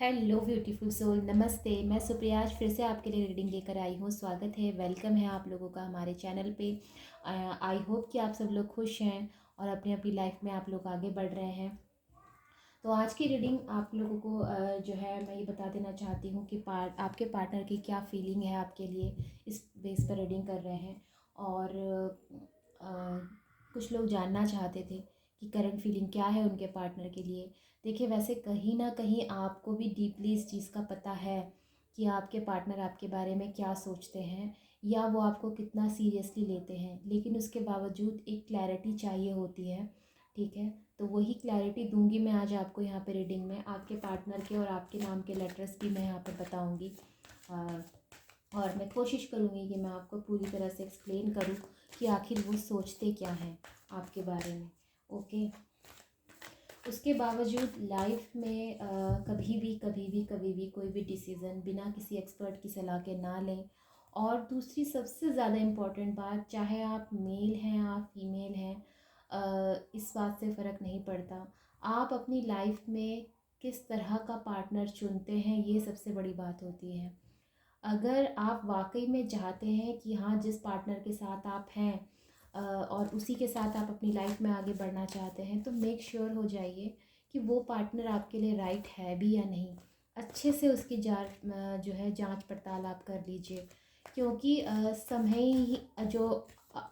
Hello beautiful soul, नमस्ते। मैं सुप्रिया आज फिर से आपके लिए रीडिंग लेकर आई हूँ। स्वागत है, वेलकम है आप लोगों का हमारे चैनल पे। आई होप कि आप सब लोग खुश हैं और अपनी अपनी लाइफ में आप लोग आगे बढ़ रहे हैं। तो आज की रीडिंग आप लोगों को जो है मैं ये बता देना चाहती हूँ कि आपके पार्टनर की क्या फीलिंग है आपके लिए, इस बेस पर रीडिंग कर रहे हैं। और कुछ लोग जानना चाहते थे कि करंट फीलिंग क्या है उनके पार्टनर के लिए। देखिए, वैसे कहीं ना कहीं आपको भी डीपली इस चीज़ का पता है कि आपके पार्टनर आपके बारे में क्या सोचते हैं या वो आपको कितना सीरियसली लेते हैं, लेकिन उसके बावजूद एक क्लैरिटी चाहिए होती है। ठीक है, तो वही क्लैरिटी दूंगी मैं आज आपको यहाँ पे रीडिंग में। आपके पार्टनर के और आपके नाम के लेटर्स भी मैं यहाँ पे बताऊंगी और मैं कोशिश करूँगी कि मैं आपको पूरी तरह से एक्सप्लेन करूँ कि आखिर वो सोचते क्या हैं आपके बारे में। ओके, उसके बावजूद लाइफ में कभी भी कोई भी डिसीज़न बिना किसी एक्सपर्ट की सलाह के ना लें। और दूसरी सबसे ज़्यादा इम्पॉर्टेंट बात, चाहे आप मेल हैं आप फीमेल हैं, इस बात से फ़र्क नहीं पड़ता। आप अपनी लाइफ में किस तरह का पार्टनर चुनते हैं, ये सबसे बड़ी बात होती है। अगर आप वाकई में चाहते हैं कि हाँ, जिस पार्टनर के साथ आप हैं और उसी के साथ आप अपनी लाइफ में आगे बढ़ना चाहते हैं, तो मेक श्योर हो जाइए कि वो पार्टनर आपके लिए राइट है भी या नहीं। अच्छे से उसकी जो है जांच पड़ताल आप कर लीजिए, क्योंकि समय ही जो आ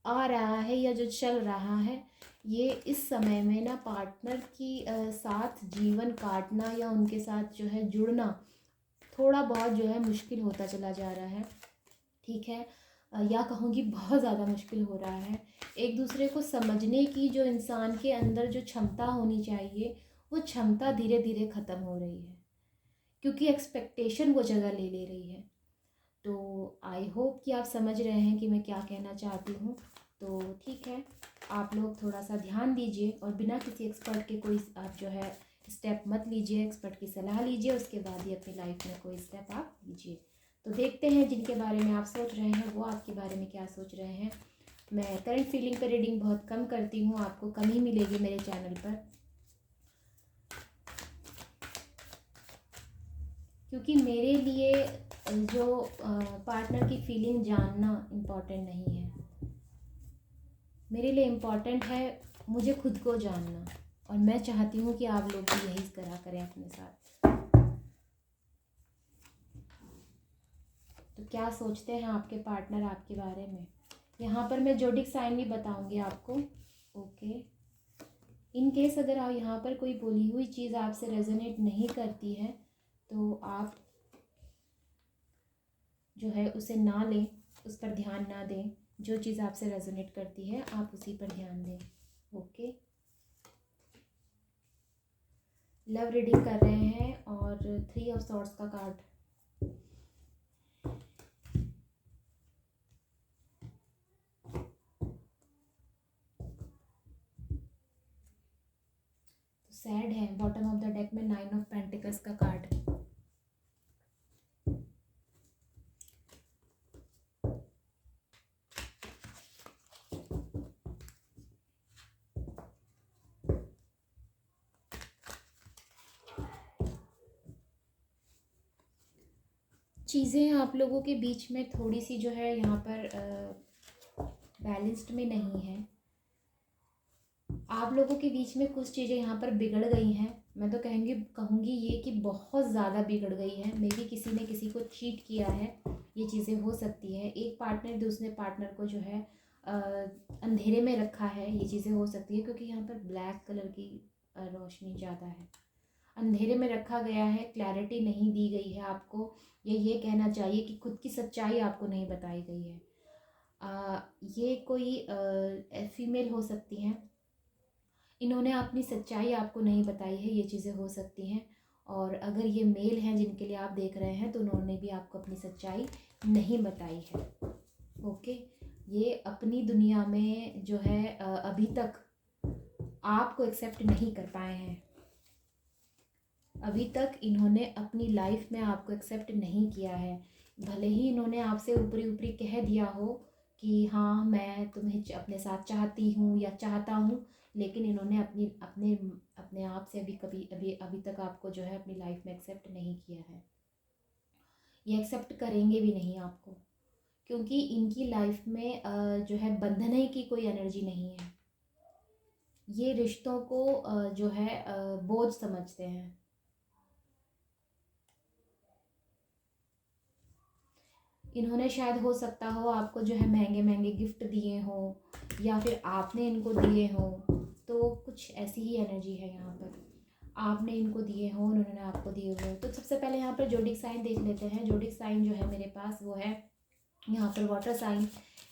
आ रहा है या जो चल रहा है, ये इस समय में ना पार्टनर की साथ जीवन काटना या उनके साथ जो है जुड़ना थोड़ा बहुत जो है मुश्किल होता चला जा रहा है। ठीक है, या कहूँगी बहुत ज़्यादा मुश्किल हो रहा है। एक दूसरे को समझने की जो इंसान के अंदर जो क्षमता होनी चाहिए, वो क्षमता धीरे धीरे ख़त्म हो रही है, क्योंकि एक्सपेक्टेशन वो जगह ले ले रही है। तो आई होप कि आप समझ रहे हैं कि मैं क्या कहना चाहती हूँ। तो ठीक है, आप लोग थोड़ा सा ध्यान दीजिए और बिना किसी एक्सपर्ट के कोई आप जो है स्टेप मत लीजिए। एक्सपर्ट की सलाह लीजिए, उसके बाद ही अपनी लाइफ में कोई स्टेप आप लीजिए। तो देखते हैं जिनके बारे में आप सोच रहे हैं वो आपके बारे में क्या सोच रहे हैं। मैं करंट फीलिंग पर रीडिंग बहुत कम करती हूँ, आपको कम ही मिलेगी मेरे चैनल पर, क्योंकि मेरे लिए जो पार्टनर की फीलिंग जानना इम्पॉर्टेंट नहीं है। मेरे लिए इम्पॉर्टेंट है मुझे खुद को जानना, और मैं चाहती हूँ कि आप लोग भी यही तरह करें अपने साथ। तो क्या सोचते हैं आपके पार्टनर आपके बारे में, यहाँ पर मैं जोडिक साइन भी बताऊंगी आपको। ओके, इन केस अगर आप यहाँ पर कोई बोली हुई चीज़ आपसे रेजोनेट नहीं करती है, तो आप जो है उसे ना लें, उस पर ध्यान ना दें। जो चीज़ आपसे रेजोनेट करती है आप उसी पर ध्यान दें। ओके, लव रीडिंग कर रहे हैं और 3 ऑफ सॉर्ड्स का कार्ड। तो सैड है, बॉटम ऑफ द डेक में 9 ऑफ पेंटिकल्स का कार्ड। चीज़ें आप लोगों के बीच में थोड़ी सी जो है यहाँ पर बैलेंस्ड में नहीं है। आप लोगों के बीच में कुछ चीज़ें यहाँ पर बिगड़ गई हैं। मैं तो कहूँगी ये कि बहुत ज़्यादा बिगड़ गई है। मे बी किसी ने किसी को चीट किया है, ये चीज़ें हो सकती है। एक पार्टनर दूसरे पार्टनर को जो है अंधेरे में रखा है, ये चीज़ें हो सकती है, क्योंकि यहाँ पर ब्लैक कलर की रोशनी ज़्यादा है। अंधेरे में रखा गया है, क्लैरिटी नहीं दी गई है आपको। ये कहना चाहिए कि खुद की सच्चाई आपको नहीं बताई गई है। ये कोई फीमेल हो सकती हैं, इन्होंने अपनी सच्चाई आपको नहीं बताई है, ये चीज़ें हो सकती हैं। और अगर ये मेल हैं जिनके लिए आप देख रहे हैं, तो उन्होंने भी आपको अपनी सच्चाई नहीं बताई है। ओके, ये अपनी दुनिया में जो है अभी तक आपको एक्सेप्ट नहीं कर पाए हैं। अभी तक इन्होंने अपनी लाइफ में आपको एक्सेप्ट नहीं किया है। भले ही इन्होंने आपसे ऊपरी ऊपरी कह दिया हो कि हाँ, मैं तुम्हें अपने साथ चाहती हूँ या चाहता हूँ, लेकिन इन्होंने अपनी अपने अपने आप से अभी तक आपको जो है अपनी लाइफ में एक्सेप्ट नहीं किया है। ये एक्सेप्ट करेंगे भी नहीं आपको, क्योंकि इनकी लाइफ में जो है बंधने की कोई एनर्जी नहीं है। ये रिश्तों को जो है बोझ समझते हैं। इन्होंने शायद हो सकता हो आपको जो है महंगे महंगे गिफ्ट दिए हों, या फिर आपने इनको दिए हों। तो कुछ ऐसी ही एनर्जी है यहाँ पर। आपने इनको दिए हों, उन्होंने आपको दिए हों। तो सबसे पहले यहाँ पर जोडिक साइन देख लेते हैं। जोडिक साइन जो है मेरे पास वो है यहाँ पर वाटर साइन,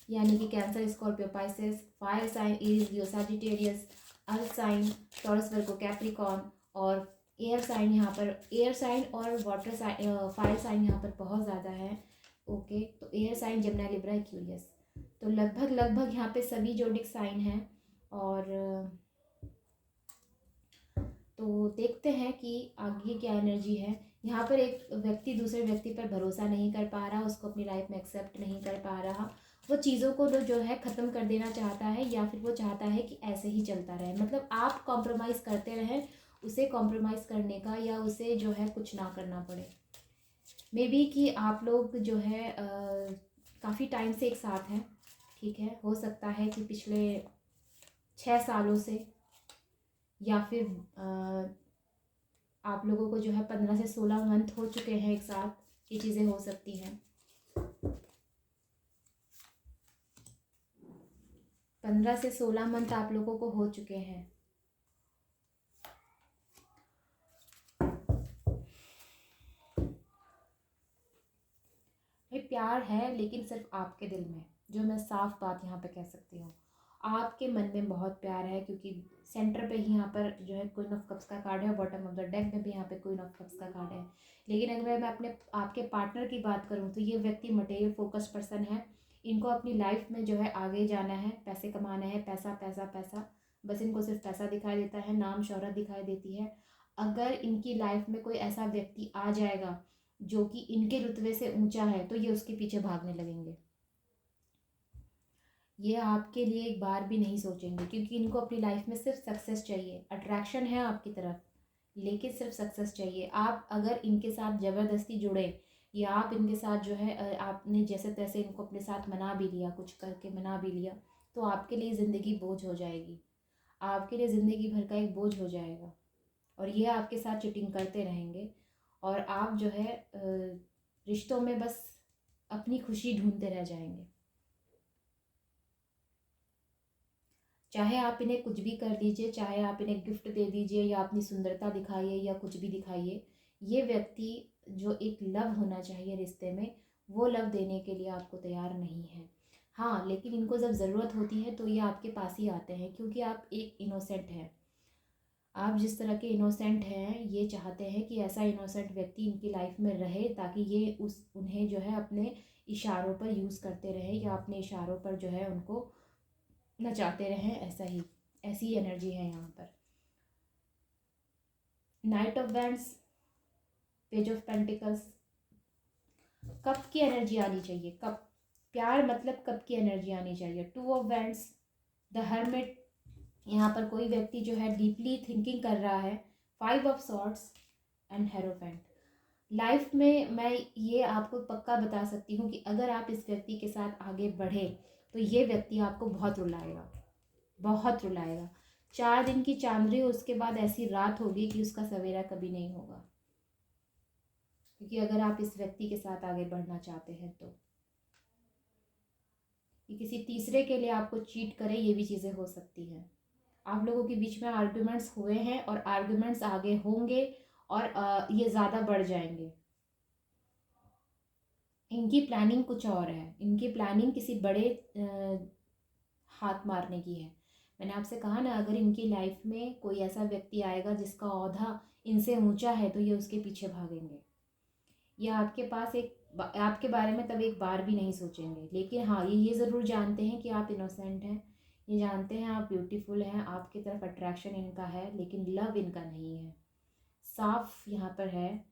यानी कि Cancer, Scorpio, Pisces. Fire sign is Leo, Sagittarius. Earth sign Taurus, Virgo, Capricorn. और एयर साइन यहाँ पर, एयर साइन और वाटर साइन, फायर साइन यहाँ पर बहुत ज़्यादा है। ओके, तो air sign Gemini, Libra, Aquarius. तो लगभग लगभग यहाँ पे सभी जोडिक साइन हैं। और तो देखते हैं कि आगे क्या एनर्जी है। यहाँ पर एक व्यक्ति दूसरे व्यक्ति पर भरोसा नहीं कर पा रहा, उसको अपनी लाइफ में एक्सेप्ट नहीं कर पा रहा। वो चीज़ों को जो है ख़त्म कर देना चाहता है, या फिर वो चाहता है कि ऐसे ही चलता रहे। मतलब आप कॉम्प्रोमाइज़ करते रहें, उसे कॉम्प्रोमाइज़ करने का या उसे जो है कुछ ना करना पड़े। मे बी कि आप लोग जो है काफ़ी टाइम से एक साथ हैं, ठीक है। हो सकता है कि पिछले 6 सालों से, या फिर आप लोगों को जो है 15 से 16 मंथ हो चुके हैं एक साथ। ये चीज़ें हो सकती हैं। 15 से 16 मंथ आप लोगों को हो चुके हैं। ये प्यार है, लेकिन सिर्फ आपके दिल में, जो मैं साफ बात यहाँ पे कह सकती हूँ। आपके मन में बहुत प्यार है, क्योंकि सेंटर पे ही यहाँ पर जो है क्वीन ऑफ कप्स का कार्ड है, बॉटम ऑफ द डेक में भी यहाँ पे क्वीन ऑफ कप्स का कार्ड है। लेकिन अगर मैं अपने आपके पार्टनर की बात करूँ तो ये व्यक्ति मटेरियल फोकस्ड पर्सन है। इनको अपनी लाइफ में जो है आगे जाना है, पैसे कमाना है, पैसा पैसा पैसा, बस इनको सिर्फ पैसा दिखाई देता है, नाम शोहरत दिखाई देती है। अगर इनकी लाइफ में कोई ऐसा व्यक्ति आ जाएगा जो कि इनके रुतबे से ऊंचा है, तो ये उसके पीछे भागने लगेंगे। ये आपके लिए एक बार भी नहीं सोचेंगे, क्योंकि इनको अपनी लाइफ में सिर्फ सक्सेस चाहिए। अट्रैक्शन है आपकी तरफ, लेकिन सिर्फ सक्सेस चाहिए। आप अगर इनके साथ ज़बरदस्ती जुड़े, या आप इनके साथ जो है आपने जैसे तैसे इनको अपने साथ मना भी लिया, कुछ करके मना भी लिया, तो आपके लिए ज़िंदगी बोझ हो जाएगी। आपके लिए ज़िंदगी भर का एक बोझ हो जाएगा, और ये आपके साथ चीटिंग करते रहेंगे। और आप जो है रिश्तों में बस अपनी खुशी ढूंढते रह जाएंगे। चाहे आप इन्हें कुछ भी कर दीजिए, चाहे आप इन्हें गिफ्ट दे दीजिए, या अपनी सुंदरता दिखाइए, या कुछ भी दिखाइए, ये व्यक्ति जो एक लव होना चाहिए रिश्ते में, वो लव देने के लिए आपको तैयार नहीं है। हाँ, लेकिन इनको जब ज़रूरत होती है तो ये आपके पास ही आते हैं, क्योंकि आप एक इनोसेंट हैं। आप जिस तरह के इनोसेंट हैं, ये चाहते हैं कि ऐसा इनोसेंट व्यक्ति इनकी लाइफ में रहे, ताकि ये उन्हें जो है अपने इशारों पर यूज़ करते रहें, या अपने इशारों पर जो है उनको नचाते रहें। ऐसी एनर्जी है यहाँ पर। Night of wands, page of pentacles, कब की एनर्जी आनी चाहिए, कब प्यार मतलब कब की एनर्जी आनी चाहिए। Two of wands, the hermit, यहाँ पर कोई व्यक्ति जो है डीपली थिंकिंग कर रहा है। 5 of swords and hierophant. Life में मैं ये आपको पक्का बता सकती हूँ कि अगर आप इस व्यक्ति के साथ आगे बढ़े, तो ये व्यक्ति आपको बहुत रुलाएगा, बहुत रुलाएगा। 4 दिन की चांदनी, उसके बाद ऐसी रात होगी कि उसका सवेरा कभी नहीं होगा। क्योंकि अगर आप इस व्यक्ति के साथ आगे बढ़ना चाहते हैं, तो ये किसी तीसरे के लिए आपको चीट करे, ये भी चीज़ें हो सकती हैं। आप लोगों के बीच में आर्ग्यूमेंट्स हुए हैं, और आर्ग्यूमेंट्स आगे होंगे, और ये ज़्यादा बढ़ जाएंगे। इनकी प्लानिंग कुछ और है। इनकी प्लानिंग किसी बड़े हाथ मारने की है। मैंने आपसे कहा ना, अगर इनकी लाइफ में कोई ऐसा व्यक्ति आएगा जिसका ओहदा इनसे ऊंचा है, तो ये उसके पीछे भागेंगे। ये आपके बारे में तब एक बार भी नहीं सोचेंगे। लेकिन हाँ, ये ज़रूर जानते हैं कि आप इनोसेंट हैं, ये जानते हैं आप ब्यूटीफुल हैं, आपकी तरफ अट्रैक्शन इनका है, लेकिन लव इनका नहीं है। साफ यहाँ पर है।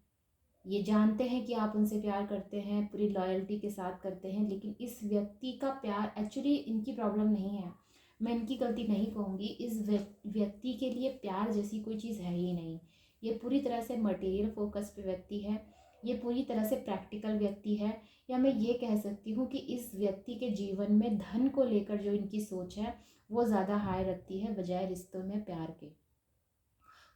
ये जानते हैं कि आप उनसे प्यार करते हैं, पूरी लॉयल्टी के साथ करते हैं, लेकिन इस व्यक्ति का प्यार एक्चुअली इनकी प्रॉब्लम नहीं है। मैं इनकी गलती नहीं कहूँगी, इस व्यक्ति के लिए प्यार जैसी कोई चीज़ है ही नहीं। ये पूरी तरह से मटेरियल फोकस पे व्यक्ति है, ये पूरी तरह से प्रैक्टिकल व्यक्ति है, या मैं ये कह सकती हूँ कि इस व्यक्ति के जीवन में धन को लेकर जो इनकी सोच है वो ज़्यादा हाई रखती है बजाय रिश्तों में प्यार के।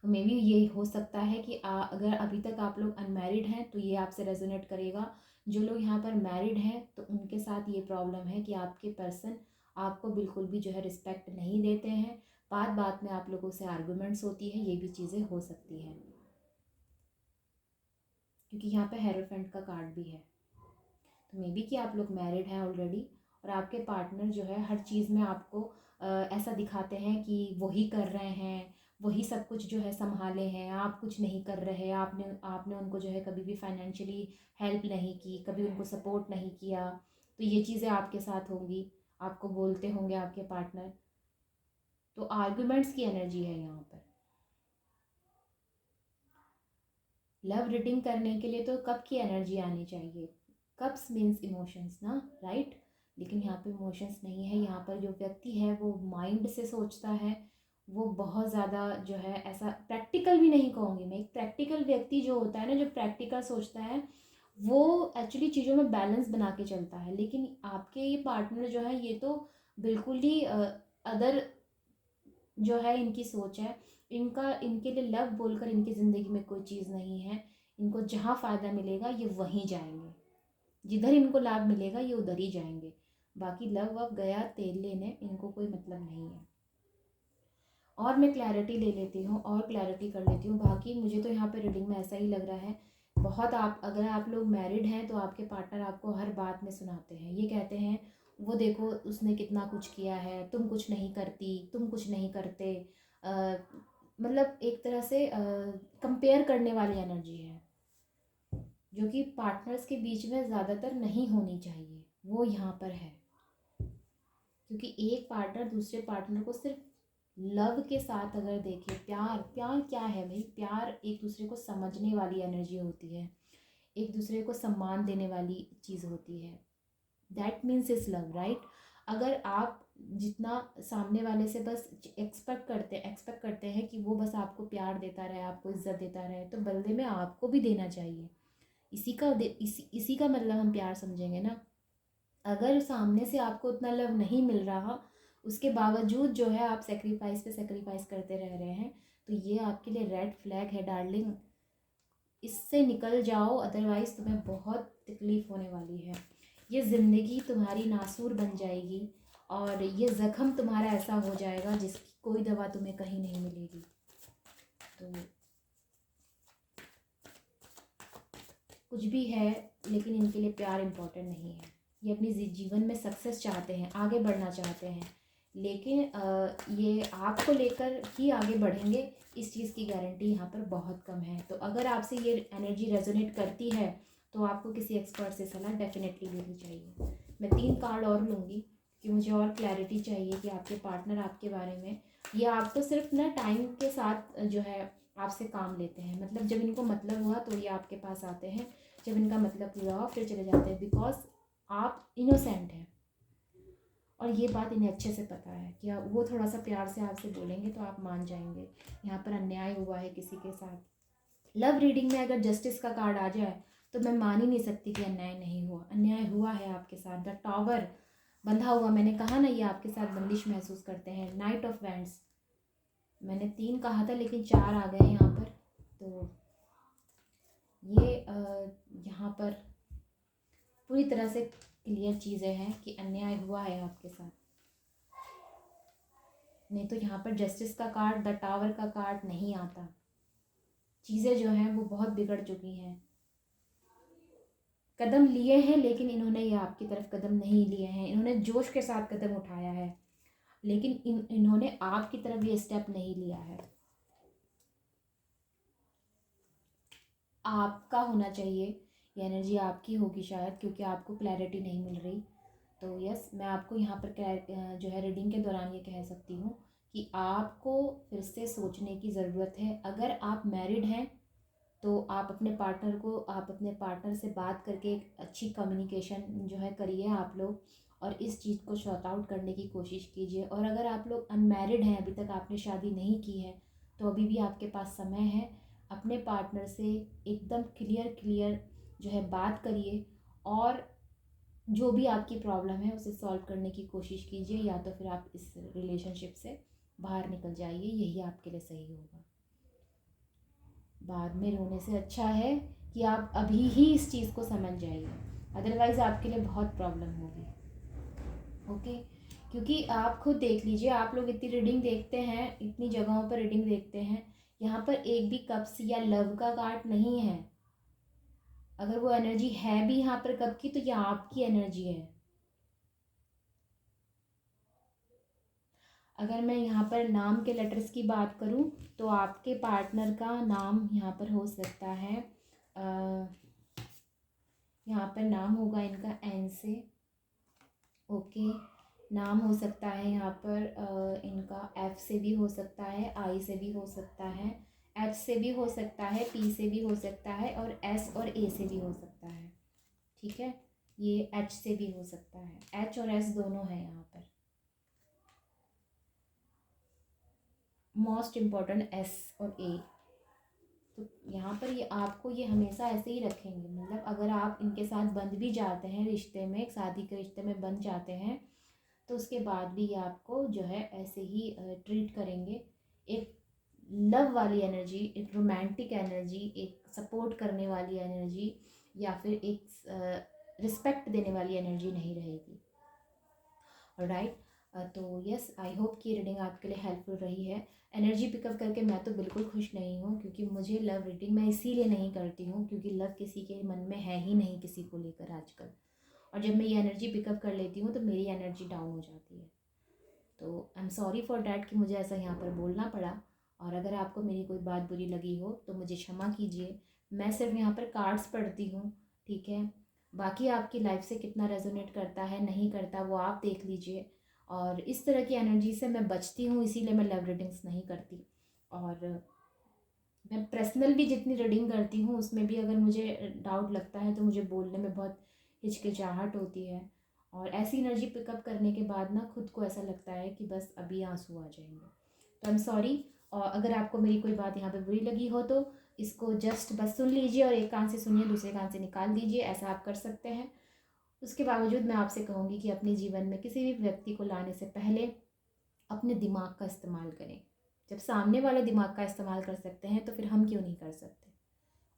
तो मे बी ये हो सकता है कि अगर अभी तक आप लोग अनमैरिड हैं तो ये आपसे रेजोनेट करेगा। जो लोग यहाँ पर मैरिड हैं तो उनके साथ ये प्रॉब्लम है कि आपके पर्सन आपको बिल्कुल भी जो है रिस्पेक्ट नहीं देते हैं। बात बात में आप लोगों से आर्गूमेंट्स होती है, ये भी चीज़ें हो सकती हैं क्योंकि यहाँ पे हेरोफेंट का कार्ड भी है। तो मे बी कि आप लोग मैरिड हैं ऑलरेडी और आपके पार्टनर जो है हर चीज़ में आपको ऐसा दिखाते हैं कि वही कर रहे हैं, वही सब कुछ जो है संभाले हैं, आप कुछ नहीं कर रहे। आपने आपने उनको जो है कभी भी फाइनेंशियली हेल्प नहीं की, कभी उनको सपोर्ट नहीं किया। तो ये चीज़ें आपके साथ होंगी, आपको बोलते होंगे आपके पार्टनर। तो आर्गुमेंट्स की एनर्जी है यहाँ पर। लव रीडिंग करने के लिए तो कप की एनर्जी आनी चाहिए। कप्स मीन्स इमोशंस ना, राइट। लेकिन यहाँ पे इमोशंस नहीं है। यहाँ पर जो व्यक्ति है वो माइंड से सोचता है, वो बहुत ज़्यादा जो है ऐसा प्रैक्टिकल भी नहीं कहूँगी मैं। एक प्रैक्टिकल व्यक्ति जो होता है ना, जो प्रैक्टिकल सोचता है, वो एक्चुअली चीज़ों में बैलेंस बना के चलता है। लेकिन आपके ये पार्टनर जो है ये तो बिल्कुल ही अदर जो है इनकी सोच है। इनका इनके लिए लव बोलकर इनकी ज़िंदगी में कोई चीज़ नहीं है। इनको जहाँ फ़ायदा मिलेगा ये वहीं जाएंगे, जिधर इनको लाभ मिलेगा ये उधर ही जाएंगे। बाकी लव वव गया तेल लेने, इनको कोई मतलब नहीं है। और मैं क्लैरिटी ले लेती हूँ और क्लैरिटी कर लेती हूँ। बाकी मुझे तो यहाँ पे रीडिंग में ऐसा ही लग रहा है बहुत। आप अगर आप लोग मैरिड हैं तो आपके पार्टनर आपको हर बात में सुनाते हैं, ये कहते हैं वो देखो उसने कितना कुछ किया है, तुम कुछ नहीं करती, तुम कुछ नहीं करते। मतलब एक तरह से कंपेयर करने वाली एनर्जी है जो कि पार्टनर्स के बीच में ज़्यादातर नहीं होनी चाहिए, वो यहाँ पर है। क्योंकि एक पार्टनर दूसरे पार्टनर को सिर्फ लव के साथ अगर देखे, प्यार प्यार क्या है भाई, प्यार एक दूसरे को समझने वाली एनर्जी होती है, एक दूसरे को सम्मान देने वाली चीज़ होती है। That means is love, right. अगर आप जितना सामने वाले से बस एक्सपेक्ट करते हैं कि वो बस आपको प्यार देता रहे, आपको इज्जत देता रहे, तो बदले में आपको भी देना चाहिए। इसी का मतलब हम प्यार समझेंगे ना। अगर सामने से आपको उतना लव नहीं मिल रहा, उसके बावजूद जो है आप सेक्रीफाइस पे सेक्रीफाइस करते रह रहे हैं, तो ये आपके लिए रेड फ्लैग है डार्लिंग। इससे निकल जाओ, अदरवाइज़ तुम्हें बहुत तकलीफ़ होने वाली है। ये ज़िंदगी तुम्हारी नासूर बन जाएगी और ये ज़ख्म तुम्हारा ऐसा हो जाएगा जिसकी कोई दवा तुम्हें कहीं नहीं मिलेगी। तो कुछ भी है, लेकिन इनके लिए प्यार इम्पोर्टेंट नहीं है। ये अपनी जीवन में सक्सेस चाहते हैं, आगे बढ़ना चाहते हैं, लेकिन ये आपको लेकर ही आगे बढ़ेंगे, इस चीज़ की गारंटी यहाँ पर बहुत कम है। तो अगर आपसे ये एनर्जी रेजोनेट करती है तो आपको किसी एक्सपर्ट से सलाह डेफिनेटली लेनी चाहिए। मैं 3 कार्ड और लूँगी कि मुझे और क्लैरिटी चाहिए कि आपके पार्टनर आपके बारे में, ये आपको सिर्फ ना टाइम के साथ जो है आपसे काम लेते हैं। मतलब जब इनको मतलब हुआ तो ये आपके पास आते हैं, जब इनका मतलब पूरा हुआ फिर चले जाते हैं, बिकॉज आप इनोसेंट हैं और ये बात इन्हें अच्छे से पता है कि वो थोड़ा सा प्यार से आपसे बोलेंगे तो आप मान जाएंगे। यहाँ पर अन्याय हुआ है किसी के साथ। लव रीडिंग में अगर जस्टिस का कार्ड आ जाए तो मैं मान ही नहीं सकती कि अन्याय नहीं हुआ। अन्याय हुआ है आपके साथ। द टावर बंधा हुआ, मैंने कहा ना ये आपके साथ बंदिश महसूस करते हैं। नाइट ऑफ वैंड्स, मैंने 3 कहा था लेकिन 4 आ गए यहाँ पर। तो ये यहाँ पर पूरी तरह से क्लियर चीज़ें हैं कि अन्याय हुआ है आपके साथ। नहीं तो यहाँ पर जस्टिस का कार्ड, द टावर का कार्ड नहीं आता। चीज़ें जो हैं वो बहुत बिगड़ चुकी हैं। कदम लिए हैं लेकिन इन्होंने ये आपकी तरफ कदम नहीं लिए हैं। इन्होंने जोश के साथ कदम उठाया है लेकिन इन्होंने आपकी तरफ ये स्टेप नहीं लिया है। आपका होना चाहिए, ये एनर्जी आपकी होगी शायद, क्योंकि आपको क्लैरिटी नहीं मिल रही। तो यस, मैं आपको यहाँ पर जो है रीडिंग के दौरान ये कह सकती हूँ कि आपको फिर से सोचने की ज़रूरत है। अगर आप मैरिड हैं तो आप अपने पार्टनर से बात करके एक अच्छी कम्युनिकेशन जो है करिए आप लोग, और इस चीज़ को सॉर्ट आउट करने की कोशिश कीजिए। और अगर आप लोग अनमैरिड हैं, अभी तक आपने शादी नहीं की है, तो अभी भी आपके पास समय है। अपने पार्टनर से एकदम क्लियर क्लियर जो है बात करिए, और जो भी आपकी प्रॉब्लम है उसे सॉल्व करने की कोशिश कीजिए, या तो फिर आप इस रिलेशनशिप से बाहर निकल जाइए, यही आपके लिए सही होगा। बाद में रोने से अच्छा है कि आप अभी ही इस चीज़ को समझ जाइए, अदरवाइज़ आपके लिए बहुत प्रॉब्लम होगी। ओके, क्योंकि आप खुद देख लीजिए, आप लोग इतनी रीडिंग देखते हैं, इतनी जगहों पर रीडिंग देखते हैं, यहाँ पर एक भी कप्स या लव का कार्ड नहीं है। अगर वो एनर्जी है भी यहाँ पर कप की, तो ये आपकी एनर्जी है। अगर मैं यहाँ पर नाम के लेटर्स की बात करूँ, तो आपके पार्टनर का नाम यहाँ पर हो सकता है, यहाँ पर नाम होगा इनका एन से। ओके, नाम हो सकता है यहाँ पर इनका एफ से भी हो सकता है, आई से भी हो सकता है, एच से भी हो सकता है, पी से भी हो सकता है, और एस और ए से भी हो सकता है। ठीक है, ये एच से भी हो सकता है, एच और एस दोनों है यहाँ पर। मोस्ट इम्पॉर्टेंट एस और ए। तो यहाँ पर ये आपको ये हमेशा ऐसे ही रखेंगे, मतलब अगर आप इनके साथ बंध भी जाते हैं रिश्ते में, एक शादी के रिश्ते में बंध जाते हैं, तो उसके बाद भी ये आपको जो है ऐसे ही ट्रीट करेंगे। एक लव वाली एनर्जी, एक रोमांटिक एनर्जी, एक सपोर्ट करने वाली एनर्जी, या फिर एक रिस्पेक्ट देने वाली एनर्जी नहीं रहेगी। राइट, तो यस, आई होप कि रीडिंग आपके लिए हेल्पफुल रही है। एनर्जी पिकअप करके मैं तो बिल्कुल खुश नहीं हूँ, क्योंकि मुझे लव रीडिंग मैं इसीलिए नहीं करती हूँ क्योंकि लव किसी के मन में है ही नहीं किसी को लेकर आजकल। और जब मैं ये एनर्जी पिकअप कर लेती हूँ तो मेरी एनर्जी डाउन हो जाती है। तो I am sorry for that कि मुझे ऐसा यहाँ पर बोलना पड़ा। और अगर आपको मेरी कोई बात बुरी लगी हो तो मुझे क्षमा कीजिए। मैं सिर्फ यहाँ पर कार्ड्स पढ़ती हूँ, ठीक है। बाकी आपकी लाइफ से कितना रेजोनेट करता है नहीं करता वो आप देख लीजिए। और इस तरह की एनर्जी से मैं बचती हूँ, इसीलिए मैं लव रीडिंग्स नहीं करती। और मैं पर्सनल भी जितनी रीडिंग करती हूँ उसमें भी अगर मुझे डाउट लगता है तो मुझे बोलने में बहुत हिचकिचाहट होती है। और ऐसी एनर्जी पिकअप करने के बाद ना खुद को ऐसा लगता है कि बस अभी आंसू आ जाएंगे। तो आई एम सॉरी। और अगर आपको मेरी कोई बात यहाँ पे बुरी लगी हो तो इसको जस्ट बस सुन लीजिए, और एक कान से सुनिए दूसरे कान से निकाल दीजिए, ऐसा आप कर सकते हैं। उसके बावजूद मैं आपसे कहूँगी कि अपने जीवन में किसी भी व्यक्ति को लाने से पहले अपने दिमाग का इस्तेमाल करें। जब सामने वाले दिमाग का इस्तेमाल कर सकते हैं तो फिर हम क्यों नहीं कर सकते।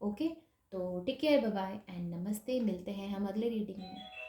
ओके, तो take care, bye bye and नमस्ते। मिलते हैं हम अगले रीडिंग में।